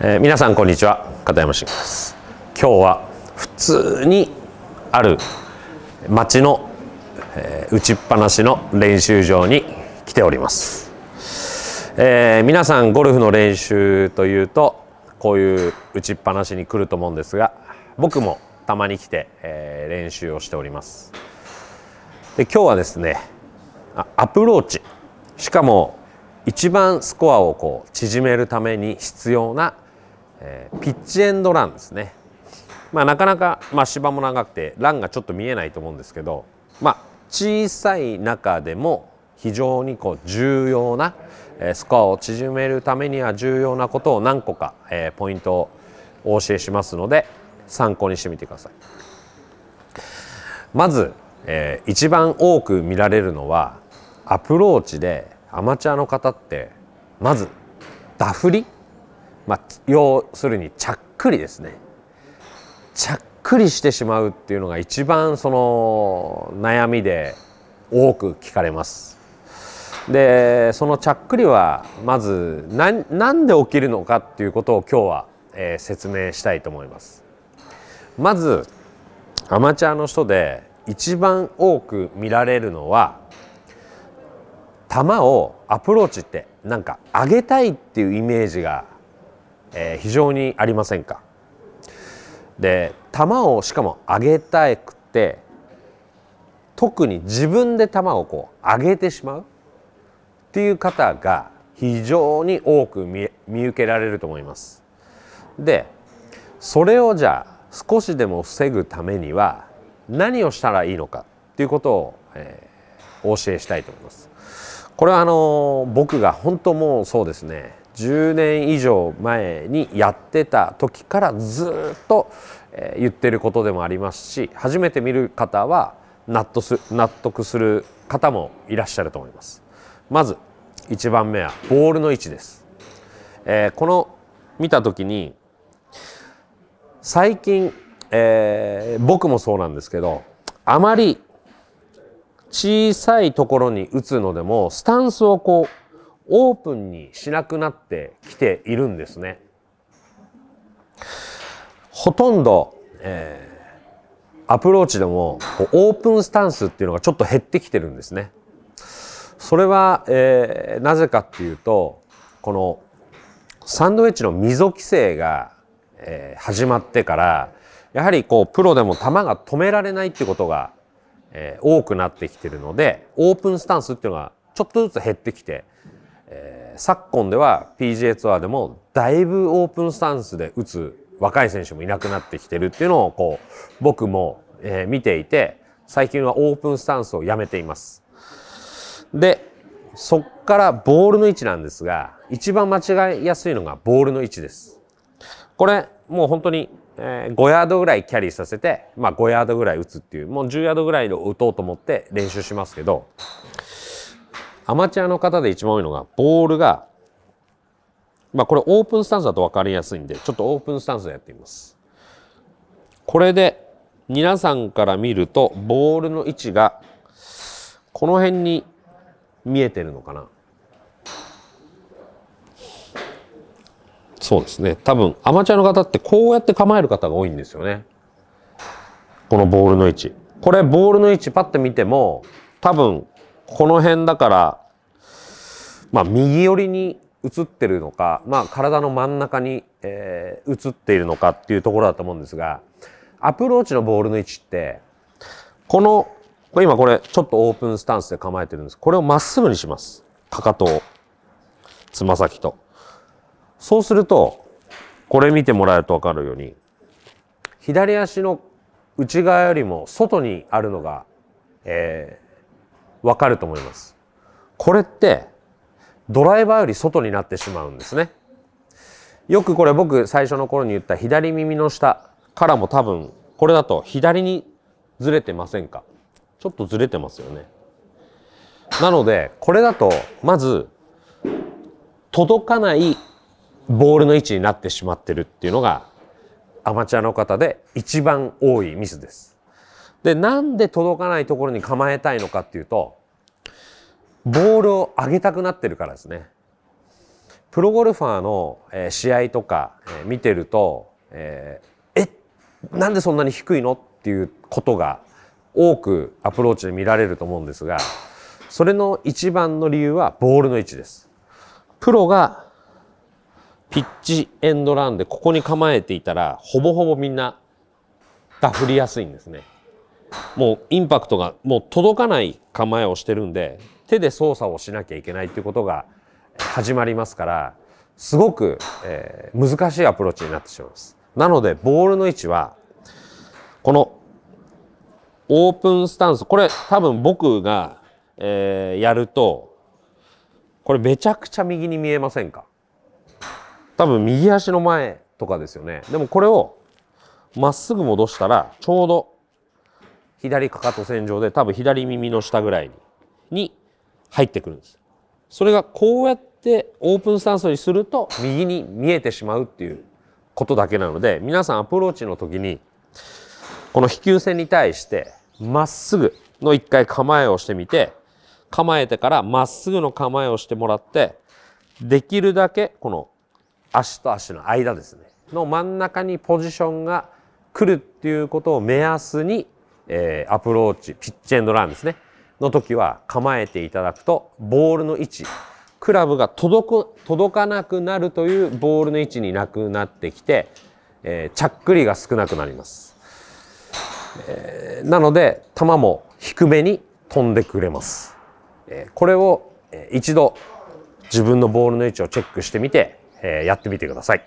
皆さんこんにちは、片山慎吾です。今日は普通にある町の、打ちっぱなしの練習場に来ております。皆さんゴルフの練習というとこういう打ちっぱなしに来ると思うんですが、僕もたまに来て、練習をしております。で、今日はですね、アプローチ、しかも一番スコアを縮めるために必要なピッチエンドランですね。なかなか、芝も長くてランがちょっと見えないと思うんですけど、小さい中でも非常に重要なスコアを縮めるためには重要なことを何個かポイントをお教えしますので参考にしてみてください。まず一番多く見られるのはアプローチでアマチュアの方ってまずダフり、要するにちゃっくりですね。ちゃっくりしてしまうっていうのが一番その悩みで多く聞かれます。で、そのちゃっくりはまずなんで起きるのかっていうことを今日は、説明したいと思います。まずアマチュアの人で一番多く見られるのは、球をアプローチってなんか上げたいっていうイメージが非常にありませんか。で、球をしかも上げたくて、特に自分で球を上げてしまうっていう方が非常に多く見受けられると思います。で、それをじゃあ少しでも防ぐためには何をしたらいいのかっていうことを、お教えしたいと思います。これは僕が本当もうそうですね、10年以上前にやってた時からずっと言ってることでもありますし、初めて見る方は納得する方もいらっしゃると思います。まず1番目はボールの位置です。この見た時に最近、僕もそうなんですけど、あまり小さいところに打つのでもスタンスをオープンにしなくなってきているんですね。ほとんど、アプローチでもオープンスタンスっていうのがちょっと減ってきてるんですね。それは、なぜかっていうと、このサンドウェッジの溝規制が、始まってからやはりプロでも球が止められないっていうことが多くなってきてるので、オープンスタンスっていうのがちょっとずつ減ってきて、昨今では PGA ツアーでもだいぶオープンスタンスで打つ若い選手もいなくなってきてるっていうのを僕も、見ていて、最近はオープンスタンスをやめています。で、そっからボールの位置なんですが、一番間違いやすいのがボールの位置です。これもう本当に5ヤードぐらいキャリーさせて、5ヤードぐらい打つっていう、もう10ヤードぐらいを打とうと思って練習しますけど、アマチュアの方で一番多いのがボールが、これオープンスタンスだと分かりやすいんで、ちょっとオープンスタンスでやってみます。これで皆さんから見るとボールの位置がこの辺に見えてるのかな。そうですね。多分アマチュアの方ってこうやって構える方が多いんですよね。このボールの位置。これボールの位置パッと見ても多分この辺だから、右寄りに映ってるのか、体の真ん中に、映っているのかっていうところだと思うんですが、アプローチのボールの位置って今これちょっとオープンスタンスで構えてるんです。これをまっすぐにします。かかとを、つま先と。そうするとこれ見てもらえると分かるように、左足の内側よりも外にあるのが、分かると思います。これってドライバーより外になってしまうんですね。よくこれ僕最初の頃に言った左耳の下からも多分これだと左にずれてませんか。ちょっとずれてますよね。なのでこれだとまず届かないボールの位置になってしまってるっていうのがアマチュアの方で一番多いミスです。で、なんで届かないところに構えたいのかっていうと、ボールを上げたくなってるからですね。プロゴルファーの試合とか見てると、なんでそんなに低いのっていうことが多くアプローチで見られると思うんですが、それの一番の理由はボールの位置です。プロがピッチエンドランでここに構えていたら、ほぼほぼみんなダフりやすいんですね。もうインパクトがもう届かない構えをしてるんで、手で操作をしなきゃいけないっていうことが始まりますから、すごく、難しいアプローチになってしまいます。なのでボールの位置はこのオープンスタンス、これ多分僕が、やるとこれめちゃくちゃ右に見えませんか？多分右足の前とかですよね。でもこれをまっすぐ戻したらちょうど左かかと線上で多分左耳の下ぐらいに入ってくるんです。それがこうやってオープンスタンスにすると右に見えてしまうっていうことだけなので、皆さんアプローチの時にこの飛球線に対してまっすぐの一回構えをしてみて、構えてからまっすぐの構えをしてもらって、できるだけこの足と足の間ですねの真ん中にポジションが来るっていうことを目安に、アプローチピッチエンドランですねの時は構えていただくと、ボールの位置、クラブが届かなくなるというボールの位置になくなってきて、ちゃっくりが少なくなります。なので球も低めに飛んでくれます。これを一度自分のボールの位置をチェックしてみて、やってみてください。